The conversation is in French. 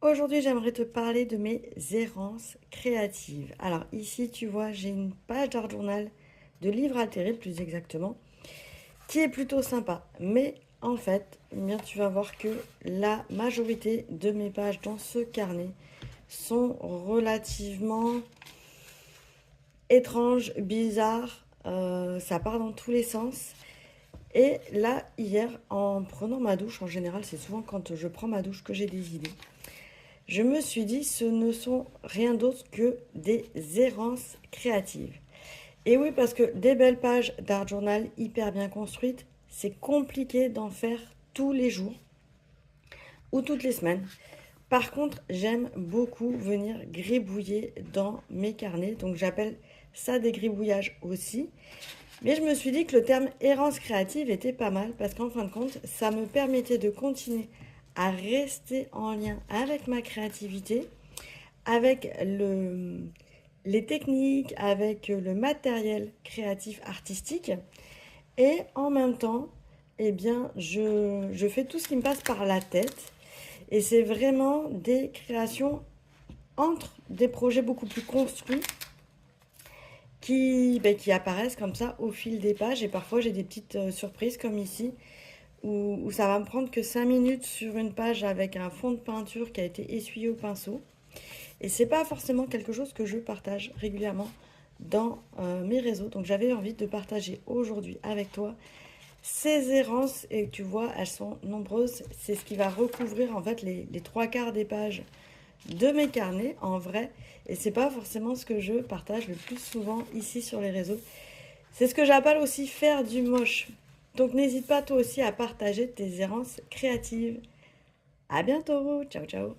Aujourd'hui, j'aimerais te parler de mes errances créatives. Alors ici, tu vois, j'ai une page d'art journal, de livres altérés plus exactement, qui est plutôt sympa. Mais en fait, eh bien, tu vas voir que la majorité de mes pages dans ce carnet sont relativement étranges, bizarres. Ça part dans tous les sens. Et là, hier, en prenant ma douche, en général, c'est souvent quand je prends ma douche que j'ai des idées. Je me suis dit, ce ne sont rien d'autre que des errances créatives. Et oui, parce que des belles pages d'art journal hyper bien construites, c'est compliqué d'en faire tous les jours ou toutes les semaines. Par contre, j'aime beaucoup venir gribouiller dans mes carnets, donc j'appelle ça des gribouillages aussi. Mais je me suis dit que le terme errance créative était pas mal parce qu'en fin de compte, ça me permettait de continuer à rester en lien avec ma créativité, avec les techniques, avec le matériel créatif artistique. Et en même temps, eh bien, je fais tout ce qui me passe par la tête. Et c'est vraiment des créations entre des projets beaucoup plus construits qui apparaissent comme ça au fil des pages. Et parfois, j'ai des petites surprises comme ici, où ça va me prendre que 5 minutes sur une page avec un fond de peinture qui a été essuyé au pinceau. Et c'est pas forcément quelque chose que je partage régulièrement dans mes réseaux. Donc j'avais envie de partager aujourd'hui avec toi ces errances. Et tu vois, elles sont nombreuses. C'est ce qui va recouvrir en fait les trois quarts des pages de mes carnets en vrai. Et c'est pas forcément ce que je partage le plus souvent ici sur les réseaux. C'est ce que j'appelle aussi faire du moche. Donc n'hésite pas toi aussi à partager tes errances créatives. À bientôt, ciao ciao.